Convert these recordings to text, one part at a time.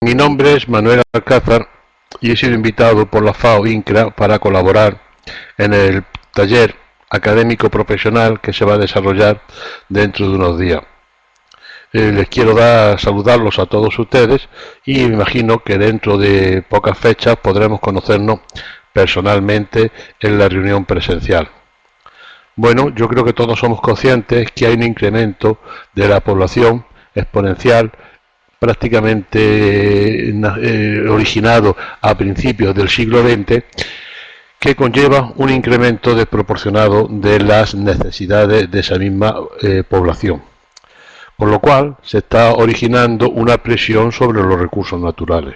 Mi nombre es Manuel Alcázar y he sido invitado por la FAO INCRA para colaborar en el taller académico profesional que se va a desarrollar dentro de unos días. Les quiero saludarlos a todos ustedes y me imagino que dentro de pocas fechas podremos conocernos personalmente en la reunión presencial. Bueno, yo creo que todos somos conscientes que hay un incremento de la población exponencial prácticamente originado a principios del siglo XX, que conlleva un incremento desproporcionado de las necesidades de esa misma población, por lo cual se está originando una presión sobre los recursos naturales.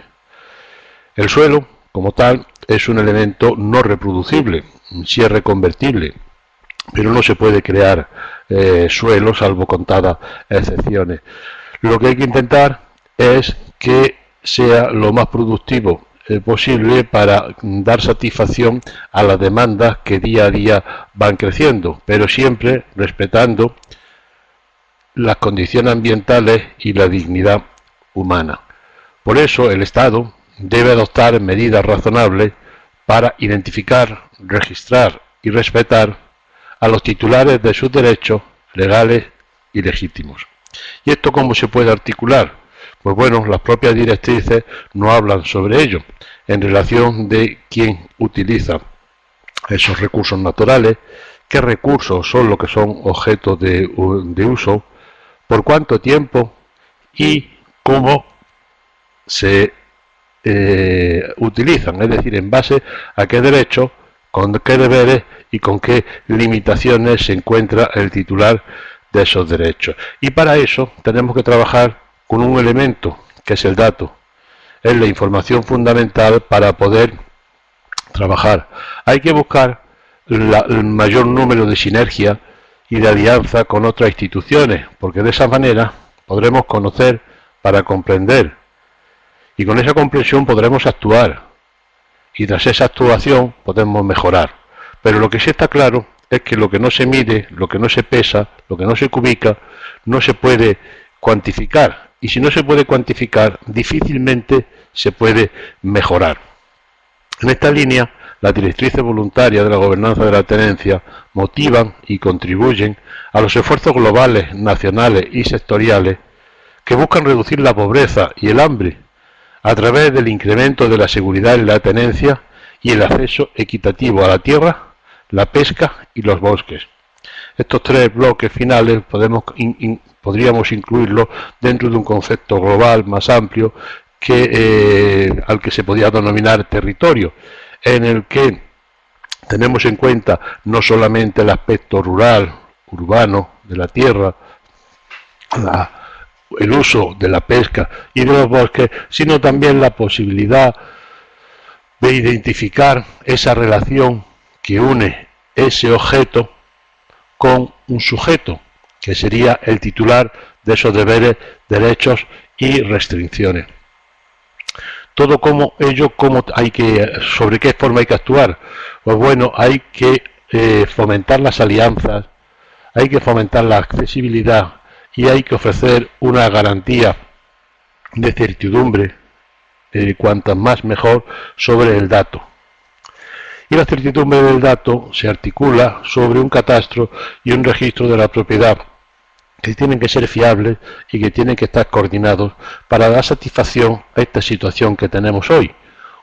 El suelo, como tal, es un elemento no reproducible, sí es reconvertible, pero no se puede crear suelo salvo contadas excepciones. Lo que hay que intentar es que sea lo más productivo posible para dar satisfacción a las demandas que día a día van creciendo, pero siempre respetando las condiciones ambientales y la dignidad humana. Por eso el Estado debe adoptar medidas razonables para identificar, registrar y respetar a los titulares de sus derechos legales y legítimos. ¿Y esto cómo se puede articular? Pues bueno, las propias directrices no hablan sobre ello, en relación de quién utiliza esos recursos naturales, qué recursos son los que son objetos de uso, por cuánto tiempo y cómo se utilizan, es decir, en base a qué derechos, con qué deberes y con qué limitaciones se encuentra el titular de esos derechos. Y para eso tenemos que trabajar con un elemento que es el dato, es la información fundamental para poder trabajar. Hay que buscar el mayor número de sinergia y de alianza con otras instituciones, porque de esa manera podremos conocer para comprender, y con esa comprensión podremos actuar, y tras esa actuación podemos mejorar. Pero lo que sí está claro es que lo que no se mide, lo que no se pesa, lo que no se cubica, no se puede cuantificar. Y si no se puede cuantificar, difícilmente se puede mejorar. En esta línea, las directrices voluntarias de la gobernanza de la tenencia motivan y contribuyen a los esfuerzos globales, nacionales y sectoriales que buscan reducir la pobreza y el hambre a través del incremento de la seguridad en la tenencia y el acceso equitativo a la tierra, la pesca y los bosques. Estos tres bloques finales podríamos incluirlos dentro de un concepto global más amplio al que se podría denominar territorio, en el que tenemos en cuenta no solamente el aspecto rural, urbano, de la tierra, el uso de la pesca y de los bosques, sino también la posibilidad de identificar esa relación que une ese objeto con un sujeto, que sería el titular de esos deberes, derechos y restricciones. Todo sobre qué forma hay que actuar. Pues bueno, hay que fomentar las alianzas, hay que fomentar la accesibilidad y hay que ofrecer una garantía de certidumbre, cuantas más mejor, sobre el dato. Y la certidumbre del dato se articula sobre un catastro y un registro de la propiedad que tienen que ser fiables y que tienen que estar coordinados para dar satisfacción a esta situación que tenemos hoy,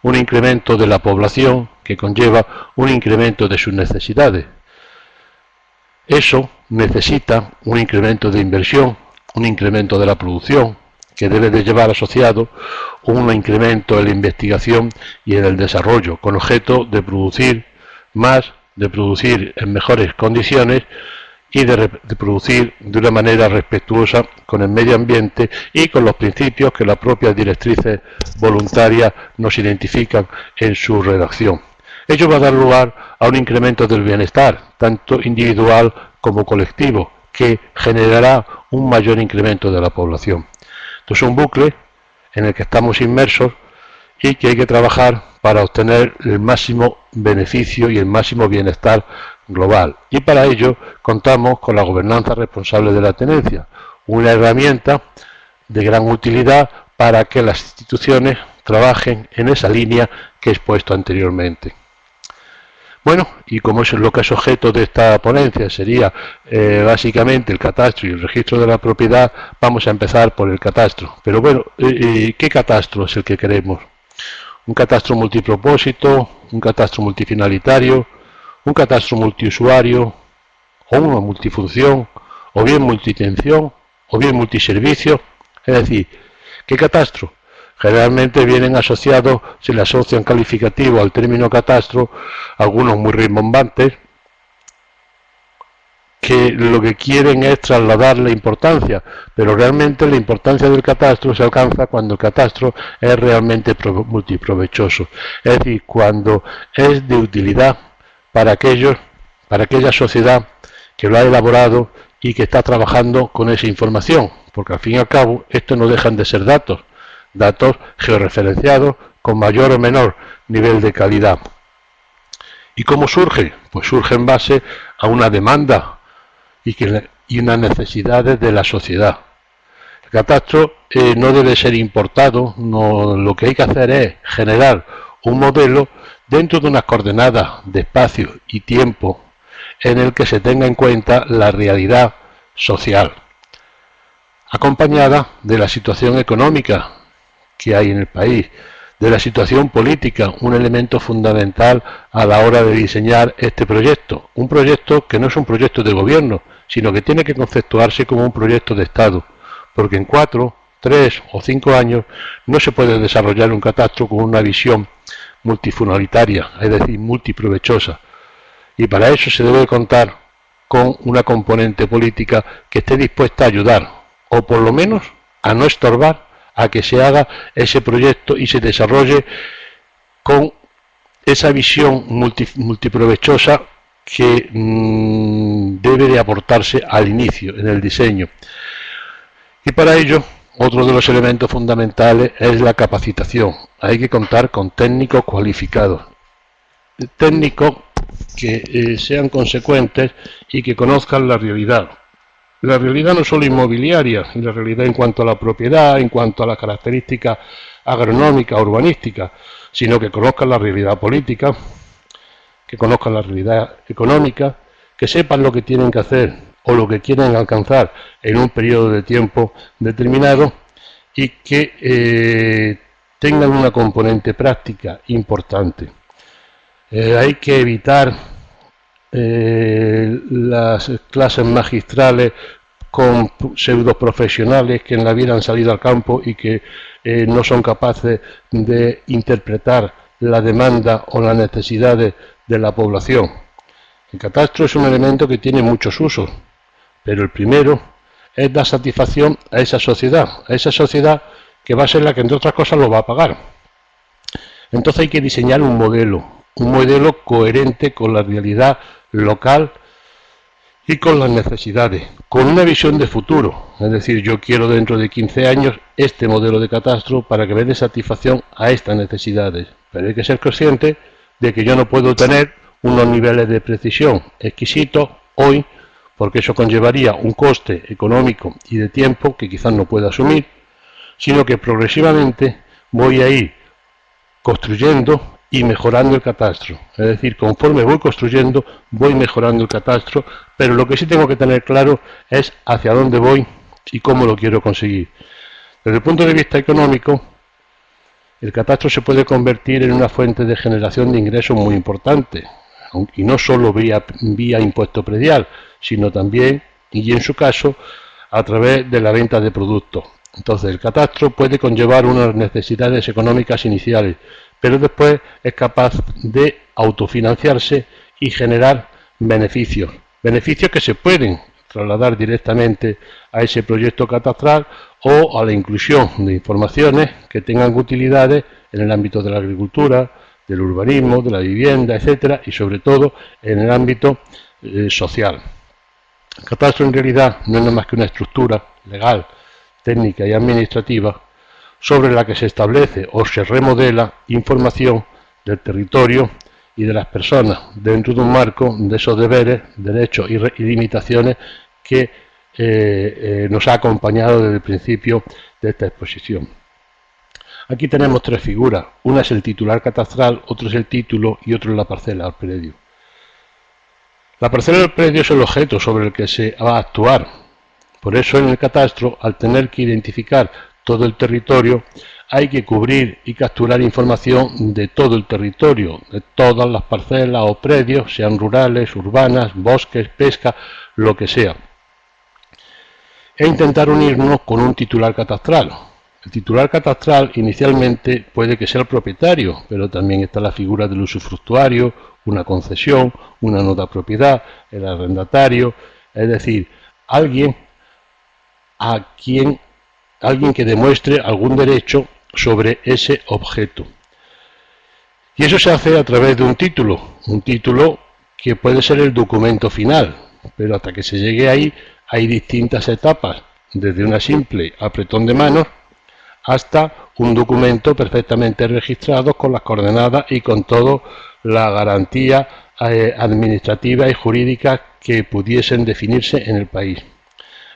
un incremento de la población que conlleva un incremento de sus necesidades. Eso necesita un incremento de inversión, un incremento de la producción, que debe de llevar asociado un incremento en la investigación y en el desarrollo, con objeto de producir más, de producir en mejores condiciones y de producir de una manera respetuosa con el medio ambiente y con los principios que las propias directrices voluntarias nos identifican en su redacción. Ello va a dar lugar a un incremento del bienestar, tanto individual como colectivo, que generará un mayor incremento de la población. Esto es un bucle en el que estamos inmersos y que hay que trabajar para obtener el máximo beneficio y el máximo bienestar global. Y para ello contamos con la gobernanza responsable de la tenencia, una herramienta de gran utilidad para que las instituciones trabajen en esa línea que he expuesto anteriormente. Bueno, y como es lo que es objeto de esta ponencia, sería básicamente el catastro y el registro de la propiedad, vamos a empezar por el catastro. Pero bueno, ¿qué catastro es el que queremos? ¿Un catastro multipropósito, un catastro multifinalitario, un catastro multiusuario, o una multifunción, o bien multitención, o bien multiservicio? Es decir, ¿qué catastro? Generalmente vienen asociados, se le asocian calificativo al término catastro, algunos muy rimbombantes, que lo que quieren es trasladarle importancia, pero realmente la importancia del catastro se alcanza cuando el catastro es realmente multiprovechoso, es decir, cuando es de utilidad para aquella sociedad que lo ha elaborado y que está trabajando con esa información, porque al fin y al cabo esto no dejan de ser datos georreferenciados con mayor o menor nivel de calidad. ¿Y cómo surge? Pues surge en base a una demanda y unas necesidades de la sociedad. El catastro no debe ser importado, lo que hay que hacer es generar un modelo dentro de unas coordenadas de espacio y tiempo en el que se tenga en cuenta la realidad social, acompañada de la situación económica que hay en el país, de la situación política, un elemento fundamental a la hora de diseñar este proyecto. Un proyecto que no es un proyecto de gobierno, sino que tiene que conceptuarse como un proyecto de Estado, porque en 4, 3 o 5 años no se puede desarrollar un catastro con una visión multifunalitaria, es decir, multiprovechosa. Y para eso se debe contar con una componente política que esté dispuesta a ayudar, o por lo menos a no estorbar a que se haga ese proyecto y se desarrolle con esa visión multiprovechosa que debe de aportarse al inicio, en el diseño. Y para ello, otro de los elementos fundamentales es la capacitación. Hay que contar con técnicos cualificados, técnicos que sean consecuentes y que conozcan la realidad. La realidad no solo inmobiliaria, y la realidad en cuanto a la propiedad, en cuanto a las características agronómicas, urbanísticas, sino que conozcan la realidad política, que conozcan la realidad económica, que sepan lo que tienen que hacer o lo que quieren alcanzar en un periodo de tiempo determinado y que tengan una componente práctica importante. Hay que evitar las clases magistrales con pseudo profesionales que en la vida han salido al campo y que no son capaces de interpretar la demanda o las necesidades de la población. El catastro es un elemento que tiene muchos usos, pero el primero es dar satisfacción a esa sociedad que va a ser la que entre otras cosas lo va a pagar. Entonces hay que diseñar un modelo coherente con la realidad local y con las necesidades, con una visión de futuro. Es decir, yo quiero dentro de 15 años este modelo de catastro para que me dé satisfacción a estas necesidades, pero hay que ser consciente de que yo no puedo tener unos niveles de precisión exquisitos hoy, porque eso conllevaría un coste económico y de tiempo que quizás no pueda asumir, sino que progresivamente voy a ir construyendo y mejorando el catastro. Es decir, conforme voy construyendo, voy mejorando el catastro, pero lo que sí tengo que tener claro es hacia dónde voy y cómo lo quiero conseguir. Desde el punto de vista económico, el catastro se puede convertir en una fuente de generación de ingresos muy importante, y no solo vía impuesto predial, sino también, y en su caso, a través de la venta de productos. Entonces, el catastro puede conllevar unas necesidades económicas iniciales, pero después es capaz de autofinanciarse y generar beneficios que se pueden trasladar directamente a ese proyecto catastral o a la inclusión de informaciones que tengan utilidades en el ámbito de la agricultura, del urbanismo, de la vivienda, etcétera, y sobre todo en el ámbito social. El catastro en realidad no es nada más que una estructura legal, técnica y administrativa sobre la que se establece o se remodela información del territorio y de las personas dentro de un marco de esos deberes, derechos y limitaciones que nos ha acompañado desde el principio de esta exposición. Aquí tenemos tres figuras. Una es el titular catastral, otro es el título y otro es la parcela al predio. La parcela del predio es el objeto sobre el que se va a actuar. Por eso en el catastro, al tener que identificar todo el territorio, hay que cubrir y capturar información de todo el territorio, de todas las parcelas o predios, sean rurales, urbanas, bosques, pesca, lo que sea. E intentar unirnos con un titular catastral. El titular catastral inicialmente puede que sea el propietario, pero también está la figura del usufructuario, una concesión, una nota propiedad, el arrendatario, es decir, alguien que demuestre algún derecho sobre ese objeto. Y eso se hace a través de un título que puede ser el documento final, pero hasta que se llegue ahí hay distintas etapas, desde una simple apretón de manos hasta un documento perfectamente registrado con las coordenadas y con toda la garantía administrativa y jurídica que pudiesen definirse en el país.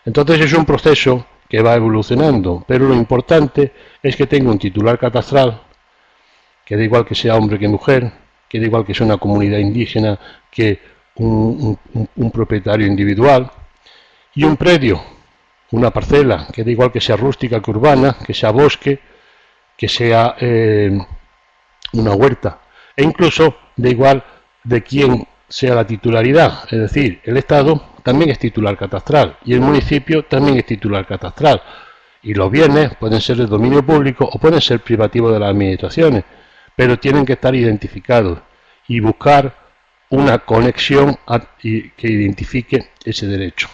Entonces es un proceso que va evolucionando, pero lo importante es que tenga un titular catastral, que da igual que sea hombre que mujer, que da igual que sea una comunidad indígena que un propietario individual, y un predio, una parcela, que da igual que sea rústica que urbana, que sea bosque, que sea una huerta, e incluso da igual de quién sea la titularidad, es decir, el Estado también es titular catastral y el municipio también es titular catastral, y los bienes pueden ser de dominio público o pueden ser privativos de las administraciones, pero tienen que estar identificados y buscar una conexión que identifique ese derecho.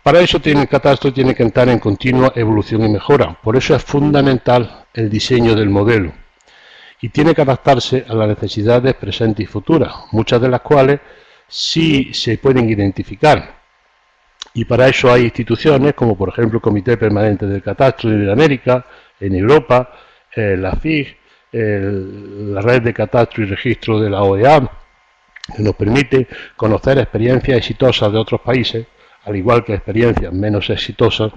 Para eso el catastro tiene que entrar en continua evolución y mejora, por eso es fundamental el diseño del modelo y tiene que adaptarse a las necesidades presentes y futuras, muchas de las cuales sí se pueden identificar. Y para eso hay instituciones como por ejemplo el Comité Permanente del Catastro de Iberoamérica, en Europa, la FIG, la Red de Catastro y Registro de la OEA, que nos permite conocer experiencias exitosas de otros países, al igual que experiencias menos exitosas,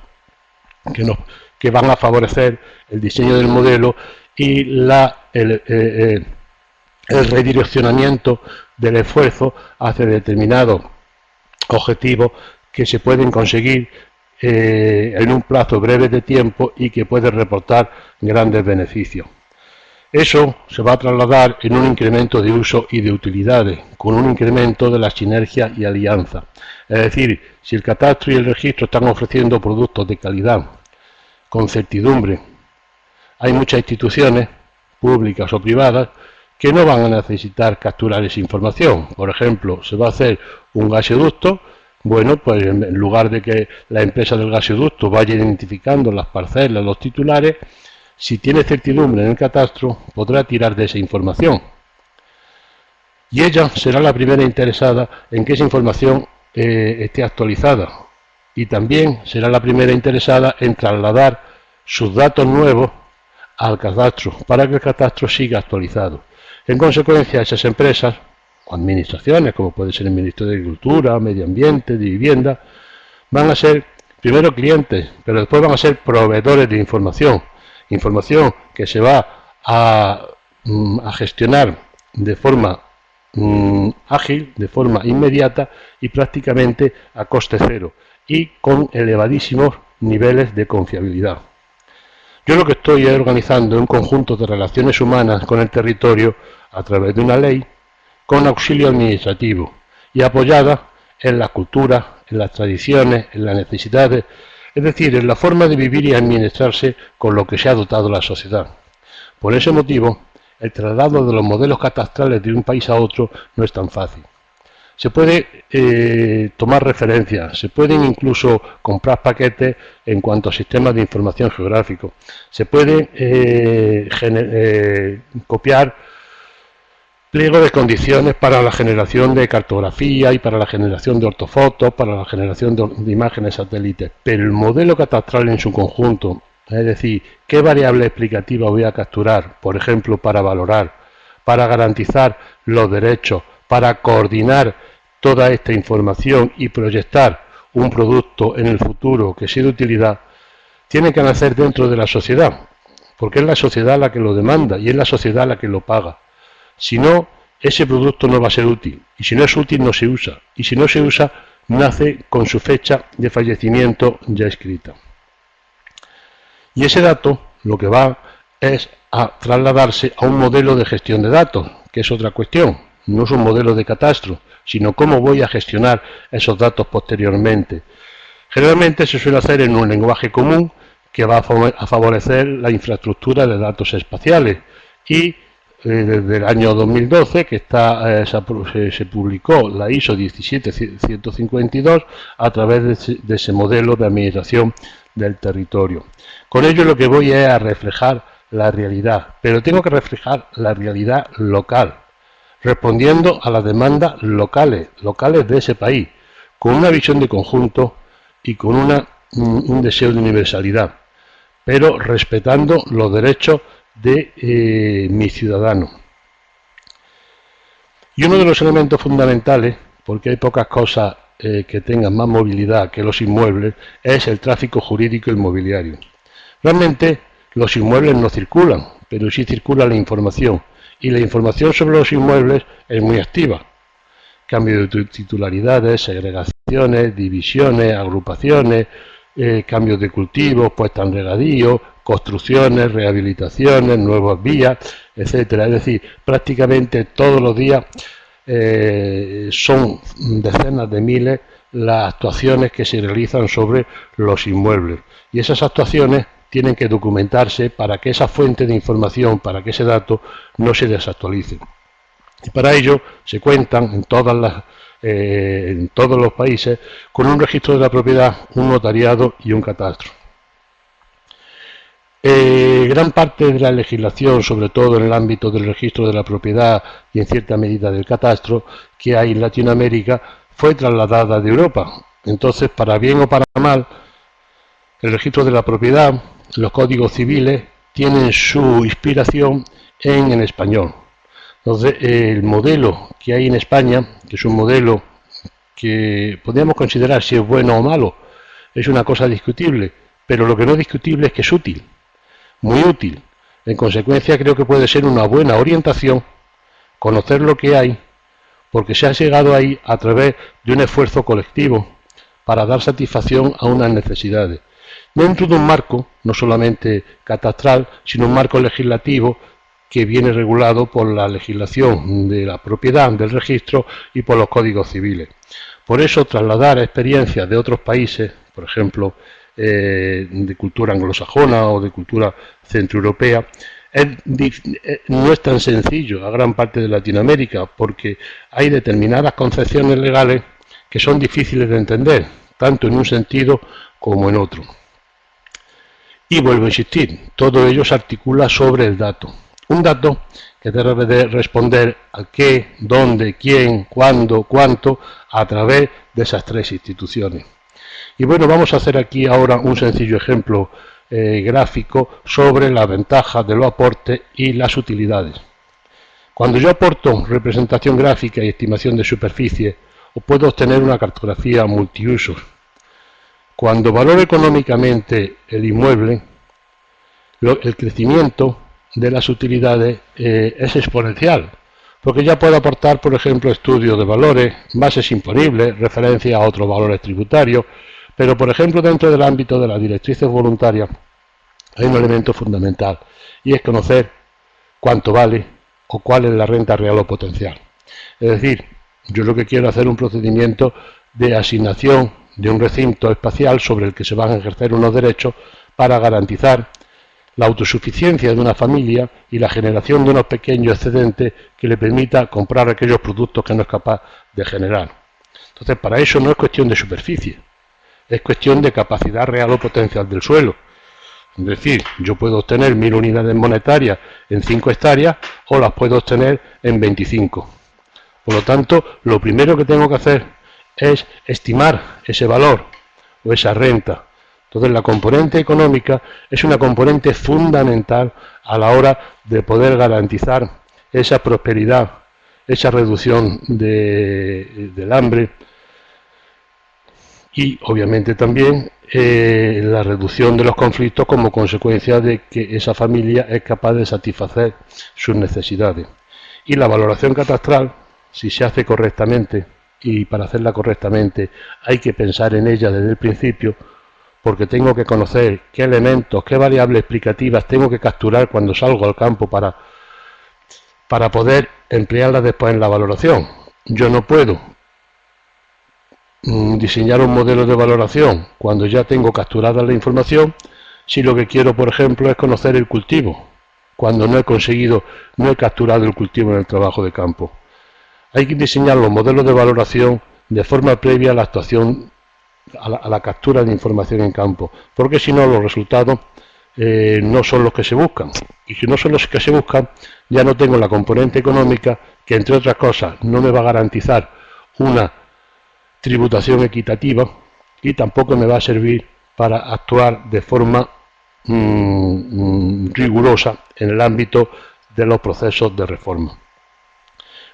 que van a favorecer el diseño del modelo y el redireccionamiento del esfuerzo hacia determinados objetivos que se pueden conseguir en un plazo breve de tiempo y que pueden reportar grandes beneficios. Eso se va a trasladar en un incremento de uso y de utilidades, con un incremento de la sinergia y alianza. Es decir, si el catastro y el registro están ofreciendo productos de calidad, con certidumbre, hay muchas instituciones, públicas o privadas, que no van a necesitar capturar esa información. Por ejemplo, se va a hacer un gasoducto, bueno, pues en lugar de que la empresa del gasoducto vaya identificando las parcelas, los titulares, si tiene certidumbre en el catastro, podrá tirar de esa información. Y ella será la primera interesada en que esa información esté actualizada. Y también será la primera interesada en trasladar sus datos nuevos al catastro, para que el catastro siga actualizado. En consecuencia, esas empresas o administraciones, como puede ser el Ministerio de Agricultura, Medio Ambiente, de Vivienda, van a ser primero clientes, pero después van a ser proveedores de información que se va a gestionar de forma ágil, de forma inmediata y prácticamente a coste cero y con elevadísimos niveles de confiabilidad. Yo lo que estoy organizando es un conjunto de relaciones humanas con el territorio a través de una ley con auxilio administrativo y apoyada en la cultura, en las tradiciones, en las necesidades, es decir, en la forma de vivir y administrarse con lo que se ha dotado la sociedad. Por ese motivo, el traslado de los modelos catastrales de un país a otro no es tan fácil. Se puede tomar referencias, se pueden incluso comprar paquetes en cuanto a sistemas de información geográfico, se puede copiar pliego de condiciones para la generación de cartografía y para la generación de ortofotos, para la generación de imágenes satélites, pero el modelo catastral en su conjunto, es decir, qué variable explicativa voy a capturar, por ejemplo, para valorar, para garantizar los derechos, para coordinar toda esta información y proyectar un producto en el futuro que sea de utilidad, tiene que nacer dentro de la sociedad. porque es la sociedad la que lo demanda y es la sociedad la que lo paga. Si no, ese producto no va a ser útil, y si no es útil no se usa, y si no se usa, nace con su fecha de fallecimiento ya escrita. Y ese dato lo que va es a trasladarse a un modelo de gestión de datos, que es otra cuestión. No es un modelo de catastro, sino cómo voy a gestionar esos datos posteriormente. Generalmente se suele hacer en un lenguaje común que va a favorecer la infraestructura de datos espaciales. Y desde el año 2012 que se publicó la ISO 17152 a través de ese modelo de administración del territorio. Con ello lo que voy es a reflejar la realidad, pero tengo que reflejar la realidad local, respondiendo a las demandas locales de ese país, con una visión de conjunto y con un deseo de universalidad, pero respetando los derechos de mis ciudadanos. Y uno de los elementos fundamentales, porque hay pocas cosas que tengan más movilidad que los inmuebles, es el tráfico jurídico inmobiliario. Realmente los inmuebles no circulan, pero sí circula la información, y la información sobre los inmuebles es muy activa. Cambio de titularidades, segregaciones, divisiones, agrupaciones, cambios de cultivos, puesta en regadío, construcciones, rehabilitaciones, nuevas vías, etcétera. Es decir, prácticamente todos los días son decenas de miles las actuaciones que se realizan sobre los inmuebles. Y esas actuaciones tienen que documentarse para que esa fuente de información, para que ese dato no se desactualice. Y para ello se cuentan en todos los países con un registro de la propiedad, un notariado y un catastro. Gran parte de la legislación, sobre todo en el ámbito del registro de la propiedad y en cierta medida del catastro que hay en Latinoamérica, fue trasladada de Europa. Entonces, para bien o para mal, el registro de la propiedad, los códigos civiles, tienen su inspiración en el español. Entonces, el modelo que hay en España, que es un modelo que podríamos considerar si es bueno o malo, es una cosa discutible, pero lo que no es discutible es que es útil, muy útil. En consecuencia, creo que puede ser una buena orientación conocer lo que hay, porque se ha llegado ahí a través de un esfuerzo colectivo para dar satisfacción a unas necesidades, dentro de un marco no solamente catastral, sino un marco legislativo que viene regulado por la legislación de la propiedad, del registro y por los códigos civiles. Por eso, trasladar experiencias de otros países, por ejemplo, de cultura anglosajona o de cultura centroeuropea, no es tan sencillo a gran parte de Latinoamérica, porque hay determinadas concepciones legales que son difíciles de entender, tanto en un sentido como en otro. Y vuelvo a insistir, todo ello se articula sobre el dato. Un dato que debe de responder al qué, dónde, quién, cuándo, cuánto, a través de esas tres instituciones. Y bueno, vamos a hacer aquí ahora un sencillo ejemplo gráfico sobre las ventajas de los aportes y las utilidades. Cuando yo aporto representación gráfica y estimación de superficie, puedo obtener una cartografía multiusos. Cuando valoro económicamente el inmueble, el crecimiento de las utilidades es exponencial, porque ya puedo aportar, por ejemplo, estudios de valores, bases imponibles, referencia a otros valores tributarios, pero, por ejemplo, dentro del ámbito de las directrices voluntarias hay un elemento fundamental, y es conocer cuánto vale o cuál es la renta real o potencial. Es decir, yo lo que quiero es hacer un procedimiento de asignación de un recinto espacial sobre el que se van a ejercer unos derechos para garantizar la autosuficiencia de una familia y la generación de unos pequeños excedentes que le permita comprar aquellos productos que no es capaz de generar. Entonces, para eso no es cuestión de superficie, es cuestión de capacidad real o potencial del suelo. Es decir, yo puedo obtener 1000 unidades monetarias en 5 hectáreas o las puedo obtener en 25. Por lo tanto, lo primero que tengo que hacer es estimar ese valor o esa renta. Entonces, la componente económica es una componente fundamental a la hora de poder garantizar esa prosperidad, esa reducción del hambre y obviamente también la reducción de los conflictos como consecuencia de que esa familia es capaz de satisfacer sus necesidades. Y la valoración catastral, si se hace correctamente, y para hacerla correctamente hay que pensar en ella desde el principio, porque tengo que conocer qué elementos, qué variables explicativas tengo que capturar cuando salgo al campo para poder emplearlas después en la valoración. Yo no puedo diseñar un modelo de valoración cuando ya tengo capturada la información si lo que quiero, por ejemplo, es conocer el cultivo, cuando no he capturado el cultivo en el trabajo de campo. Hay que diseñar los modelos de valoración de forma previa a la actuación, a la captura de información en campo, porque si no los resultados no son los que se buscan, y si no son los que se buscan ya no tengo la componente económica que, entre otras cosas, no me va a garantizar una tributación equitativa y tampoco me va a servir para actuar de forma rigurosa en el ámbito de los procesos de reforma.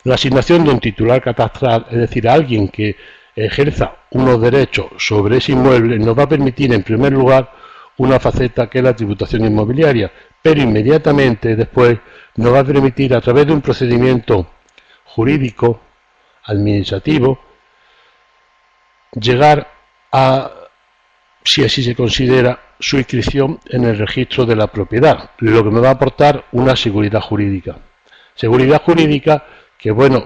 La asignación de un titular catastral, es decir, a alguien que ejerza unos derechos sobre ese inmueble, nos va a permitir, en primer lugar, una faceta que es la tributación inmobiliaria, pero inmediatamente después nos va a permitir, a través de un procedimiento jurídico, administrativo, llegar a, si así se considera, su inscripción en el registro de la propiedad, lo que me va a aportar una seguridad jurídica. Seguridad jurídica que, bueno,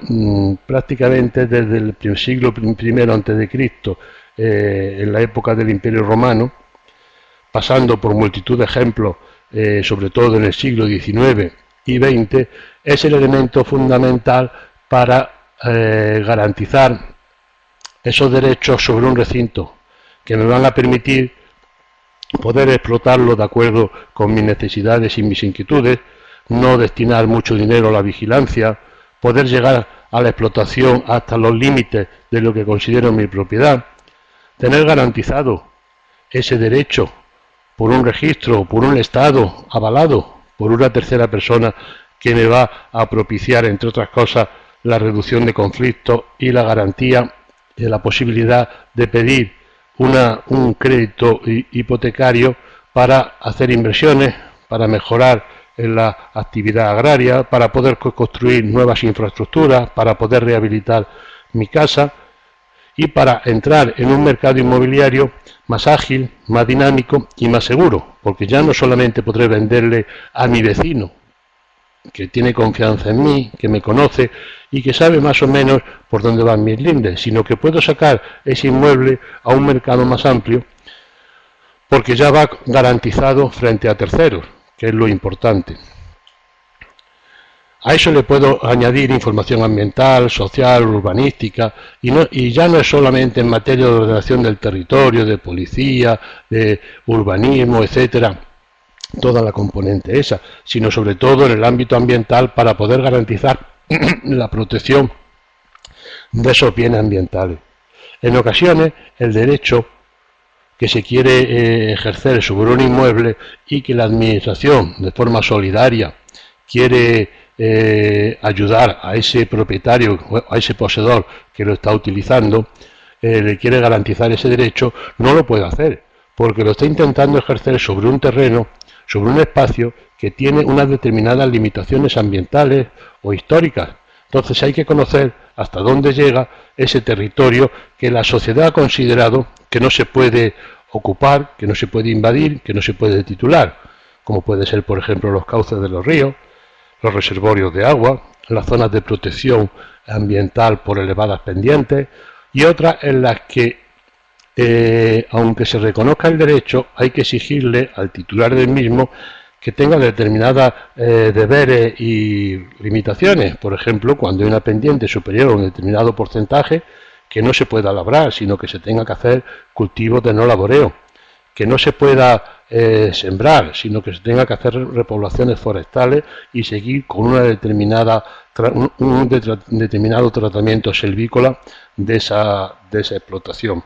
prácticamente desde el siglo I a.C., en la época del Imperio Romano, pasando por multitud de ejemplos, sobre todo en el siglo XIX y XX, es el elemento fundamental para garantizar esos derechos sobre un recinto que me van a permitir poder explotarlo de acuerdo con mis necesidades y mis inquietudes, no destinar mucho dinero a la vigilancia, poder llegar a la explotación hasta los límites de lo que considero mi propiedad, tener garantizado ese derecho por un registro, por un estado avalado por una tercera persona que me va a propiciar, entre otras cosas, la reducción de conflictos y la garantía de la posibilidad de pedir un crédito hipotecario para hacer inversiones, para mejorar en la actividad agraria, para poder construir nuevas infraestructuras, para poder rehabilitar mi casa y para entrar en un mercado inmobiliario más ágil, más dinámico y más seguro, porque ya no solamente podré venderle a mi vecino, que tiene confianza en mí, que me conoce y que sabe más o menos por dónde van mis lindes, sino que puedo sacar ese inmueble a un mercado más amplio porque ya va garantizado frente a terceros, que es lo importante. A eso le puedo añadir información ambiental, social, urbanística, y ya no es solamente en materia de ordenación del territorio, de policía, de urbanismo, etcétera, toda la componente esa, sino sobre todo en el ámbito ambiental para poder garantizar la protección de esos bienes ambientales. En ocasiones, el derecho que se quiere ejercer sobre un inmueble y que la administración, de forma solidaria, quiere ayudar a ese propietario, a ese poseedor que lo está utilizando, le quiere garantizar ese derecho, no lo puede hacer, porque lo está intentando ejercer sobre un terreno, sobre un espacio que tiene unas determinadas limitaciones ambientales o históricas. Entonces hay que conocer hasta dónde llega ese territorio que la sociedad ha considerado que no se puede ocupar, que no se puede invadir, que no se puede titular, como puede ser, por ejemplo, los cauces de los ríos, los reservorios de agua, las zonas de protección ambiental por elevadas pendientes y otras en las que, aunque se reconozca el derecho, hay que exigirle al titular del mismo que tenga determinados deberes y limitaciones. Por ejemplo, cuando hay una pendiente superior a un determinado porcentaje, que no se pueda labrar, sino que se tenga que hacer cultivos de no laboreo, que no se pueda sembrar, sino que se tenga que hacer repoblaciones forestales y seguir con una un determinado tratamiento selvícola de esa explotación.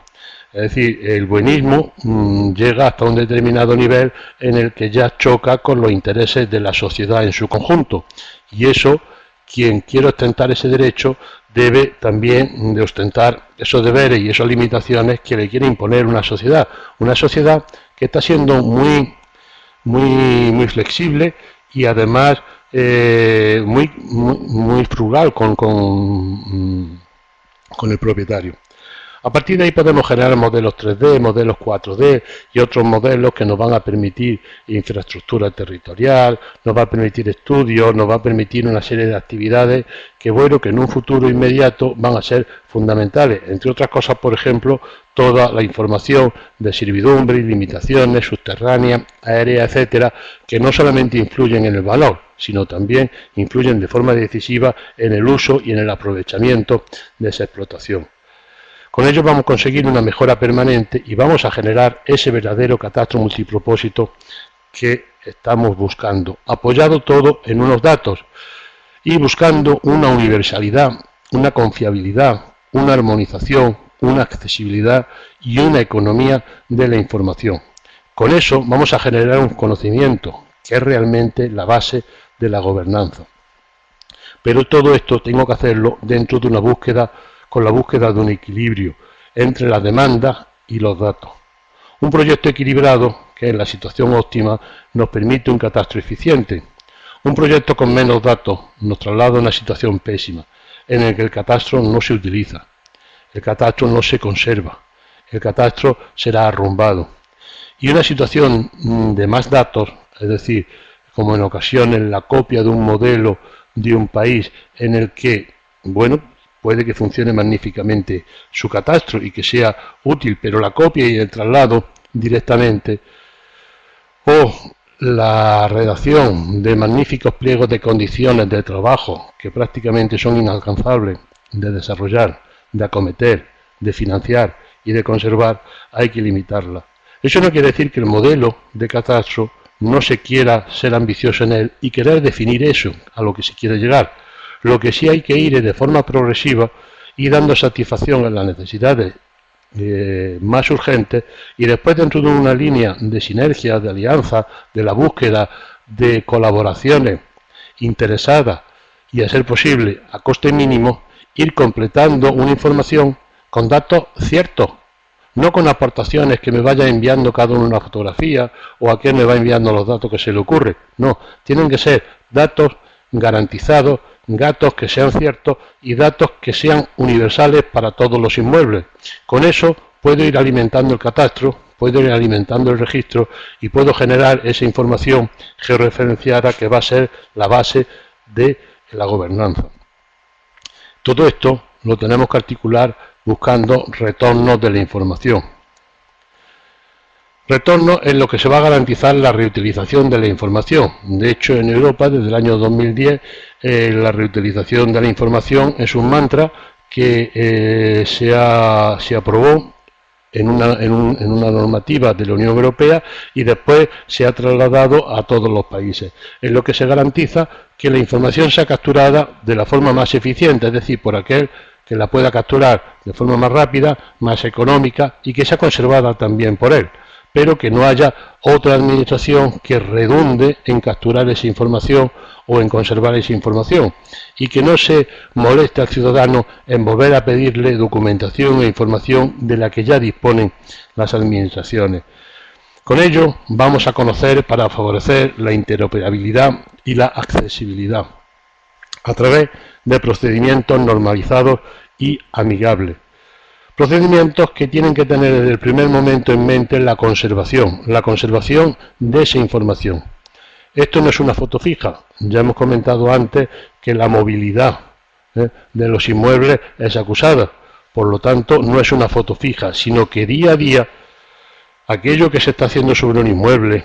Es decir, el buenismo llega hasta un determinado nivel en el que ya choca con los intereses de la sociedad en su conjunto, y eso quien quiere ostentar ese derecho debe también de ostentar esos deberes y esas limitaciones que le quiere imponer una sociedad que está siendo muy flexible y además muy frugal con el propietario. A partir de ahí podemos generar modelos 3D, modelos 4D y otros modelos que nos van a permitir infraestructura territorial, nos va a permitir estudios, nos va a permitir una serie de actividades que en un futuro inmediato van a ser fundamentales. Entre otras cosas, por ejemplo, toda la información de servidumbre y limitaciones subterráneas, aéreas, etcétera, que no solamente influyen en el valor, sino también influyen de forma decisiva en el uso y en el aprovechamiento de esa explotación. Con ello vamos a conseguir una mejora permanente y vamos a generar ese verdadero catastro multipropósito que estamos buscando, apoyado todo en unos datos y buscando una universalidad, una confiabilidad, una armonización, una accesibilidad y una economía de la información. Con eso vamos a generar un conocimiento que es realmente la base de la gobernanza. Pero todo esto tengo que hacerlo dentro de una búsqueda, con la búsqueda de un equilibrio entre la demanda y los datos. Un proyecto equilibrado, que en la situación óptima nos permite un catastro eficiente. Un proyecto con menos datos nos traslada a una situación pésima, en la que el catastro no se utiliza, el catastro no se conserva, el catastro será arrumbado. Y una situación de más datos, es decir, como en ocasiones la copia de un modelo de un país en el que, puede que funcione magníficamente su catastro y que sea útil, pero la copia y el traslado directamente, o la redacción de magníficos pliegos de condiciones de trabajo que prácticamente son inalcanzables de desarrollar, de acometer, de financiar y de conservar, hay que limitarla. Eso no quiere decir que el modelo de catastro no se quiera ser ambicioso en él y querer definir eso a lo que se quiere llegar. Lo que sí hay que ir es de forma progresiva y dando satisfacción a las necesidades más urgentes y después dentro de una línea de sinergia, de alianza, de la búsqueda de colaboraciones interesadas y a ser posible a coste mínimo, ir completando una información con datos ciertos, no con aportaciones que me vaya enviando cada uno una fotografía o a quien me va enviando los datos que se le ocurre. No, tienen que ser datos garantizados, datos que sean ciertos y datos que sean universales para todos los inmuebles. Con eso puedo ir alimentando el catastro, puedo ir alimentando el registro y puedo generar esa información georreferenciada que va a ser la base de la gobernanza. Todo esto lo tenemos que articular buscando retornos de la información. Retorno en lo que se va a garantizar la reutilización de la información. De hecho, en Europa, desde el año 2010, la reutilización de la información es un mantra que se aprobó en una normativa de la Unión Europea y después se ha trasladado a todos los países, en lo que se garantiza que la información sea capturada de la forma más eficiente, es decir, por aquel que la pueda capturar de forma más rápida, más económica y que sea conservada también por él, pero que no haya otra administración que redunde en capturar esa información o en conservar esa información y que no se moleste al ciudadano en volver a pedirle documentación e información de la que ya disponen las administraciones. Con ello vamos a conocer para favorecer la interoperabilidad y la accesibilidad a través de procedimientos normalizados y amigables. Procedimientos que tienen que tener desde el primer momento en mente la conservación de esa información. Esto no es una foto fija, ya hemos comentado antes que la movilidad de los inmuebles es acusada, por lo tanto no es una foto fija, sino que día a día aquello que se está haciendo sobre un inmueble,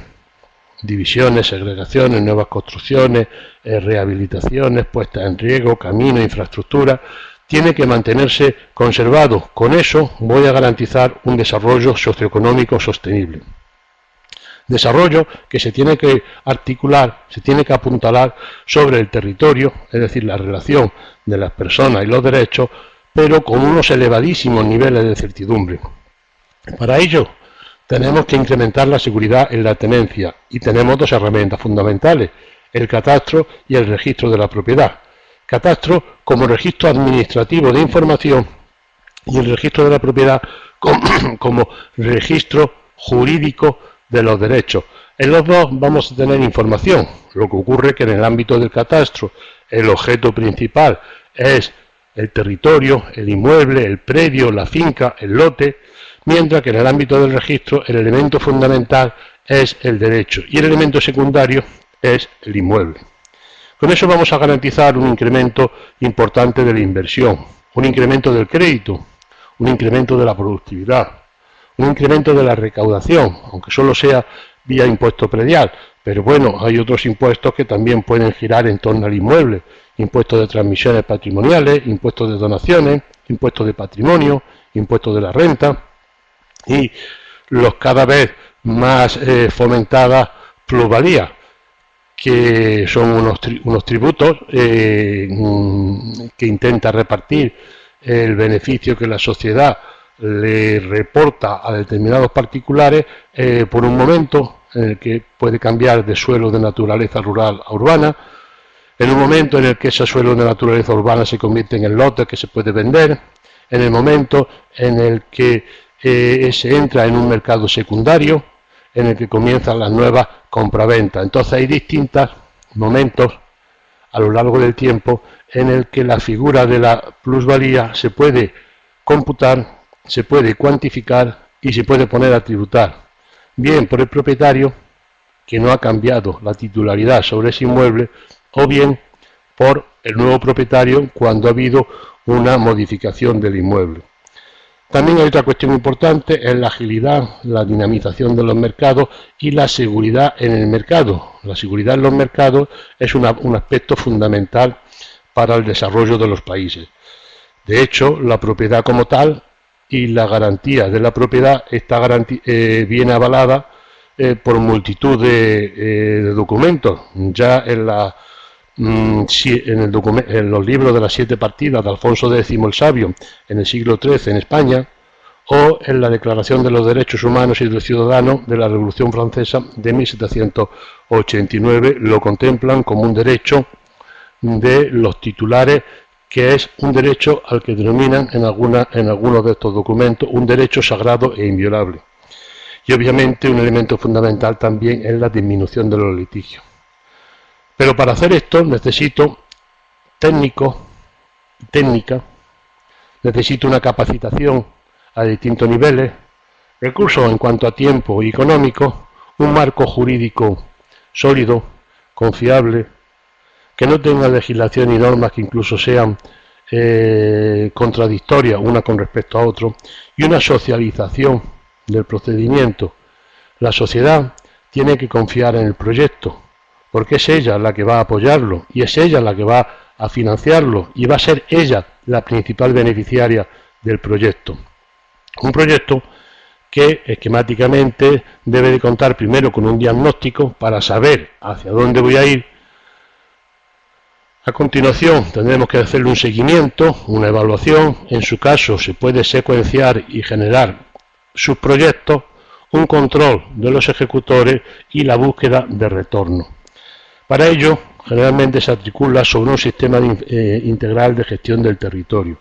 divisiones, segregaciones, nuevas construcciones, rehabilitaciones, puestas en riego, camino, infraestructura, tiene que mantenerse conservado. Con eso voy a garantizar un desarrollo socioeconómico sostenible. Desarrollo que se tiene que articular, se tiene que apuntalar sobre el territorio, es decir, la relación de las personas y los derechos, pero con unos elevadísimos niveles de certidumbre. Para ello, tenemos que incrementar la seguridad en la tenencia y tenemos dos herramientas fundamentales, el catastro y el registro de la propiedad, Catastro como registro administrativo de información y el registro de la propiedad como registro jurídico de los derechos. En los dos vamos a tener información. Lo que ocurre es que en el ámbito del catastro el objeto principal es el territorio, el inmueble, el predio, la finca, el lote, mientras que en el ámbito del registro el elemento fundamental es el derecho y el elemento secundario es el inmueble. Con eso vamos a garantizar un incremento importante de la inversión, un incremento del crédito, un incremento de la productividad, un incremento de la recaudación, aunque solo sea vía impuesto predial, pero bueno, hay otros impuestos que también pueden girar en torno al inmueble, impuestos de transmisiones patrimoniales, impuestos de donaciones, impuestos de patrimonio, impuestos de la renta y los cada vez más fomentadas plusvalías, que son unos tributos que intenta repartir el beneficio que la sociedad le reporta a determinados particulares por un momento en el que puede cambiar de suelo de naturaleza rural a urbana, en un momento en el que ese suelo de naturaleza urbana se convierte en lote que se puede vender, en el momento en el que se entra en un mercado secundario, en el que comienzan las nuevas compraventas. Entonces hay distintos momentos a lo largo del tiempo en el que la figura de la plusvalía se puede computar, se puede cuantificar y se puede poner a tributar, bien por el propietario, que no ha cambiado la titularidad sobre ese inmueble, o bien por el nuevo propietario cuando ha habido una modificación del inmueble. También hay otra cuestión importante, es la agilidad, la dinamización de los mercados y la seguridad en el mercado. La seguridad en los mercados es un aspecto fundamental para el desarrollo de los países. De hecho, la propiedad como tal y la garantía de la propiedad viene avalada por multitud de documentos. Ya en los libros de las 7 partidas de Alfonso X el Sabio en el siglo XIII en España, o en la Declaración de los Derechos Humanos y del Ciudadano de la Revolución Francesa de 1789, lo contemplan como un derecho de los titulares, que es un derecho al que denominan en algunos de estos documentos un derecho sagrado e inviolable. Y obviamente un elemento fundamental también es la disminución de los litigios. Pero para hacer esto necesito técnicos, técnica, necesito una capacitación a distintos niveles, recursos en cuanto a tiempo y económico, un marco jurídico sólido, confiable, que no tenga legislación y normas que incluso sean contradictorias una con respecto a otro, y una socialización del procedimiento. La sociedad tiene que confiar en el proyecto, porque es ella la que va a apoyarlo y es ella la que va a financiarlo y va a ser ella la principal beneficiaria del proyecto. Un proyecto que esquemáticamente debe de contar primero con un diagnóstico para saber hacia dónde voy a ir. A continuación tendremos que hacerle un seguimiento, una evaluación. En su caso se puede secuenciar y generar subproyectos, un control de los ejecutores y la búsqueda de retorno. Para ello, generalmente se articula sobre un sistema integral de gestión del territorio.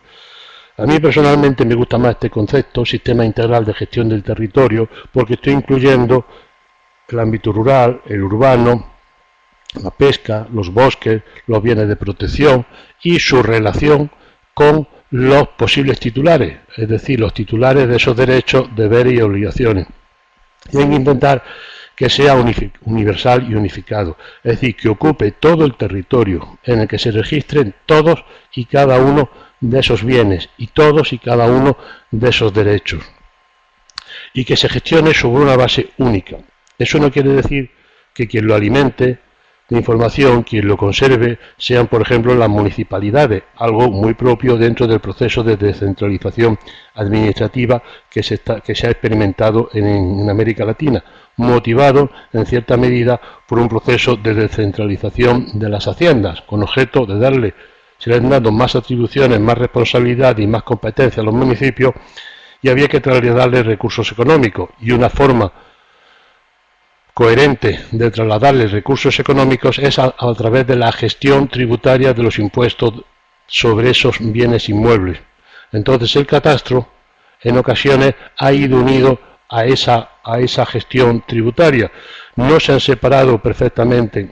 A mí personalmente me gusta más este concepto, sistema integral de gestión del territorio, porque estoy incluyendo el ámbito rural, el urbano, la pesca, los bosques, los bienes de protección y su relación con los posibles titulares, es decir, los titulares de esos derechos, deberes y obligaciones. Y hay que intentar que sea universal y unificado, es decir, que ocupe todo el territorio, en el que se registren todos y cada uno de esos bienes y todos y cada uno de esos derechos, y que se gestione sobre una base única. Eso no quiere decir que quien lo alimente de información, quien lo conserve, sean por ejemplo las municipalidades, algo muy propio dentro del proceso de descentralización administrativa que se ha experimentado en América Latina, motivado en cierta medida por un proceso de descentralización de las haciendas, con objeto de se le han dado más atribuciones, más responsabilidad y más competencia a los municipios, y había que trasladarles recursos económicos, y una forma coherente de trasladarles recursos económicos es a través de la gestión tributaria de los impuestos sobre esos bienes inmuebles. Entonces el catastro en ocasiones ha ido unido a esa gestión tributaria. No se han separado perfectamente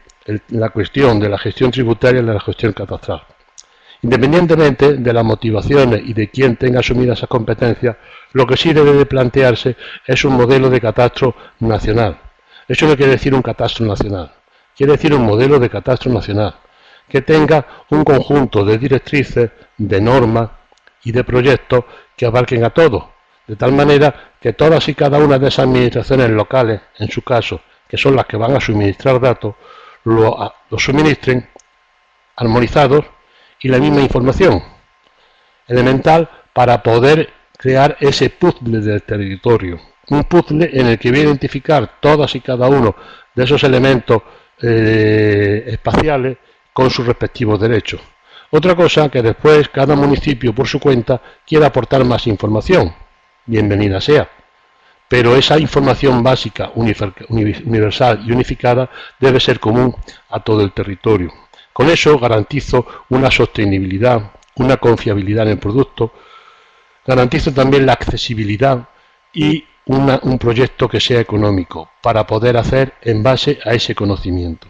la cuestión de la gestión tributaria de la gestión catastral. Independientemente de las motivaciones y de quién tenga asumida esa competencia, lo que sí debe de plantearse es un modelo de catastro nacional. Eso no quiere decir un catastro nacional, quiere decir un modelo de catastro nacional, que tenga un conjunto de directrices, de normas y de proyectos que abarquen a todos, de tal manera que todas y cada una de esas administraciones locales, en su caso, que son las que van a suministrar datos, lo suministren armonizados y la misma información elemental para poder crear ese puzzle del territorio, un puzzle en el que voy a identificar todas y cada uno de esos elementos espaciales con sus respectivos derechos. Otra cosa que después cada municipio por su cuenta quiera aportar más información, bienvenida sea, pero esa información básica, universal y unificada debe ser común a todo el territorio. Con eso garantizo una sostenibilidad, una confiabilidad en el producto, garantizo también la accesibilidad y un proyecto que sea económico para poder hacer en base a ese conocimiento.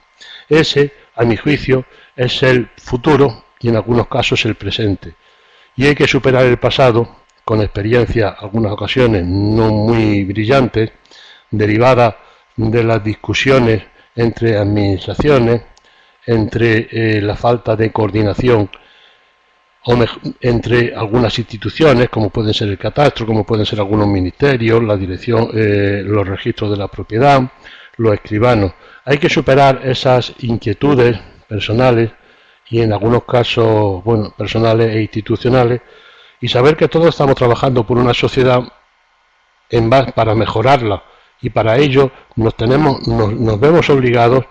Ese, a mi juicio, es el futuro y en algunos casos el presente. Y hay que superar el pasado con experiencia, algunas ocasiones no muy brillantes, derivadas de las discusiones entre administraciones, entre la falta de coordinación entre algunas instituciones, como pueden ser el catastro, como pueden ser algunos ministerios, la dirección, los registros de la propiedad, los escribanos. Hay que superar esas inquietudes personales y en algunos casos, bueno, personales e institucionales, y saber que todos estamos trabajando por una sociedad para mejorarla, y para ello nos vemos obligados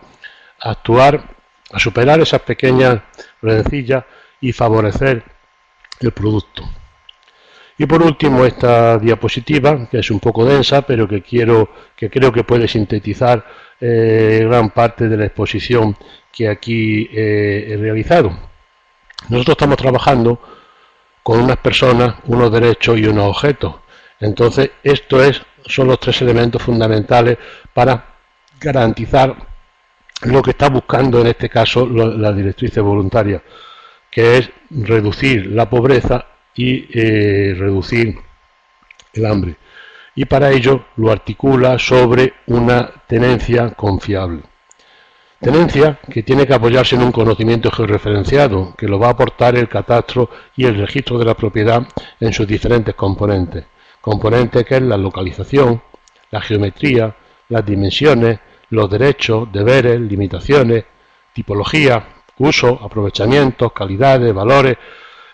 a actuar, a superar esas pequeñas rencillas y favorecer el producto. Y por último, esta diapositiva, que es un poco densa, pero que creo que puede sintetizar gran parte de la exposición que aquí he realizado. Nosotros estamos trabajando con unas personas, unos derechos y unos objetos. Entonces, son los tres elementos fundamentales para garantizar lo que está buscando en este caso la directriz voluntaria, que es reducir la pobreza y reducir el hambre. Y para ello lo articula sobre una tenencia confiable. Tenencia que tiene que apoyarse en un conocimiento georreferenciado, que lo va a aportar el catastro y el registro de la propiedad en sus diferentes componentes. Componentes que es la localización, la geometría, las dimensiones, los derechos, deberes, limitaciones, tipología, uso, aprovechamientos, calidades, valores,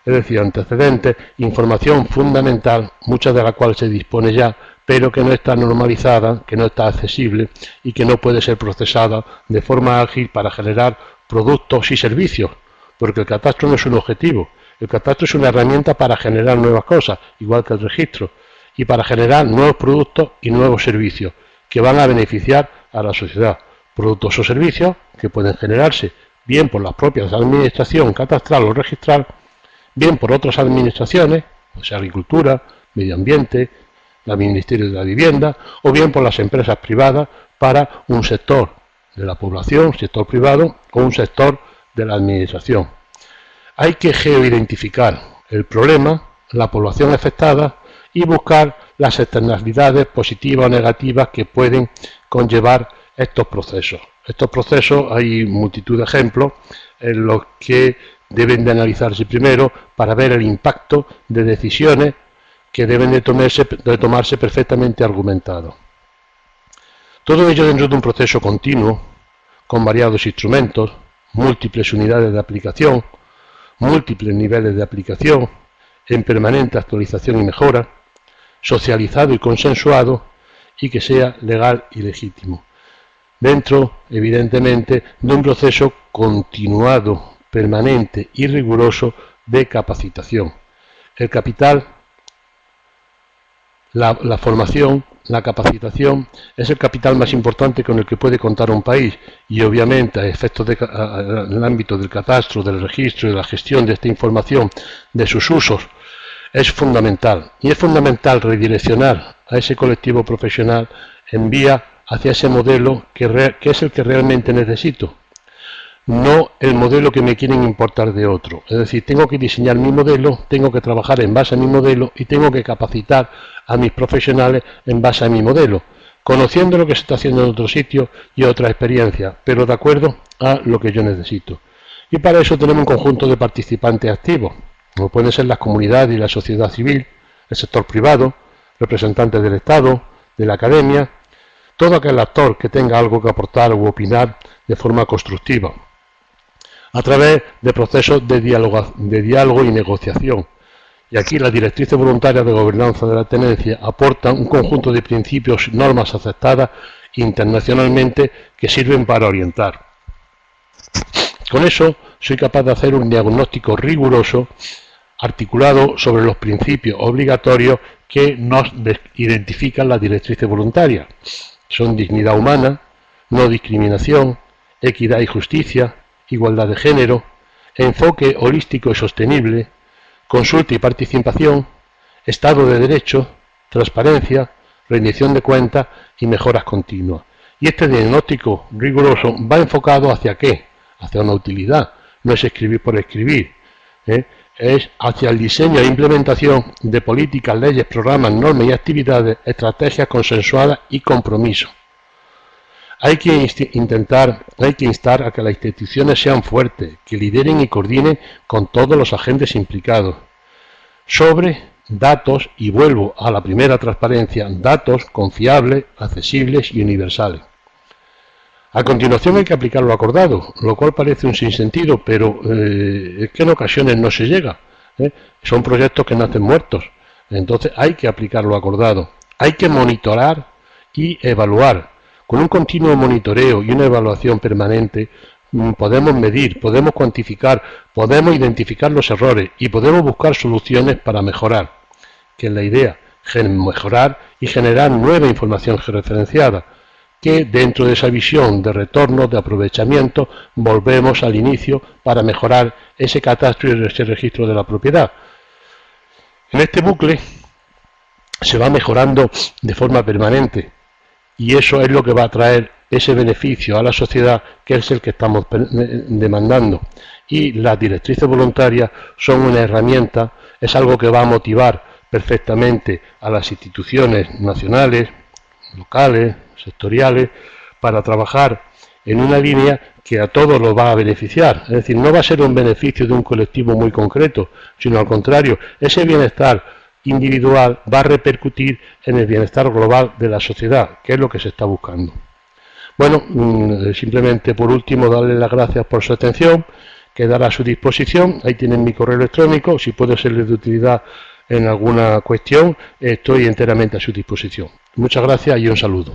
es decir, antecedentes, información fundamental, muchas de la cual se dispone ya, pero que no está normalizada, que no está accesible y que no puede ser procesada de forma ágil para generar productos y servicios, porque el catastro no es un objetivo, el catastro es una herramienta para generar nuevas cosas, igual que el registro, y para generar nuevos productos y nuevos servicios que van a beneficiar a la sociedad, productos o servicios que pueden generarse bien por las propias administraciones catastral o registral, bien por otras administraciones, o sea, agricultura, medio ambiente, el Ministerio de la Vivienda, o bien por las empresas privadas para un sector de la población, sector privado, o un sector de la administración. Hay que geoidentificar el problema, la población afectada, y buscar las externalidades positivas o negativas que pueden conllevar estos procesos. Estos procesos hay multitud de ejemplos en los que deben de analizarse primero para ver el impacto de decisiones que deben de tomarse perfectamente argumentados. Todo ello dentro de un proceso continuo, con variados instrumentos, múltiples unidades de aplicación, múltiples niveles de aplicación, en permanente actualización y mejora, socializado y consensuado, y que sea legal y legítimo. Dentro, evidentemente, de un proceso continuado, permanente y riguroso de capacitación. El capital, La formación, la capacitación es el capital más importante con el que puede contar un país y obviamente a efectos en el ámbito del catastro, del registro y de la gestión de esta información, de sus usos, es fundamental. Y es fundamental redireccionar a ese colectivo profesional en vía hacia ese modelo que es el que realmente necesito, no el modelo que me quieren importar de otro. Es decir, tengo que diseñar mi modelo, tengo que trabajar en base a mi modelo y tengo que capacitar a mis profesionales en base a mi modelo, conociendo lo que se está haciendo en otro sitio y otra experiencia, pero de acuerdo a lo que yo necesito. Y para eso tenemos un conjunto de participantes activos, como pueden ser las comunidades y la sociedad civil, el sector privado, representantes del Estado, de la academia, todo aquel actor que tenga algo que aportar u opinar de forma constructiva, a través de procesos de diálogo y negociación. Y aquí las directrices voluntarias de gobernanza de la tenencia aportan un conjunto de principios y normas aceptadas internacionalmente que sirven para orientar. Con eso soy capaz de hacer un diagnóstico riguroso, articulado sobre los principios obligatorios que nos identifican las directrices voluntarias. Son dignidad humana, no discriminación, equidad y justicia, igualdad de género, enfoque holístico y sostenible, consulta y participación, Estado de Derecho, transparencia, rendición de cuentas y mejoras continuas. Y este diagnóstico riguroso va enfocado ¿hacia qué? Hacia una utilidad, no es escribir por escribir, es hacia el diseño e implementación de políticas, leyes, programas, normas y actividades, estrategias consensuadas y compromiso. Hay que instar a que las instituciones sean fuertes, que lideren y coordinen con todos los agentes implicados. Sobre datos, y vuelvo a la primera transparencia, datos confiables, accesibles y universales. A continuación hay que aplicar lo acordado, lo cual parece un sinsentido, pero es que en ocasiones no se llega. Son proyectos que nacen muertos, entonces hay que aplicar lo acordado. Hay que monitorar y evaluar. Con un continuo monitoreo y una evaluación permanente podemos medir, podemos cuantificar, podemos identificar los errores y podemos buscar soluciones para mejorar, que es la idea, mejorar y generar nueva información georreferenciada, que dentro de esa visión de retorno, de aprovechamiento, volvemos al inicio para mejorar ese catastro y ese registro de la propiedad. En este bucle se va mejorando de forma permanente y eso es lo que va a traer ese beneficio a la sociedad, que es el que estamos demandando. Y las directrices voluntarias son una herramienta, es algo que va a motivar perfectamente a las instituciones nacionales, locales, sectoriales, para trabajar en una línea que a todos los va a beneficiar. Es decir, no va a ser un beneficio de un colectivo muy concreto, sino al contrario, ese bienestar individual va a repercutir en el bienestar global de la sociedad, que es lo que se está buscando. Bueno, simplemente por último darles las gracias por su atención, quedar a su disposición, ahí tienen mi correo electrónico, si puede serles de utilidad en alguna cuestión, estoy enteramente a su disposición. Muchas gracias y un saludo.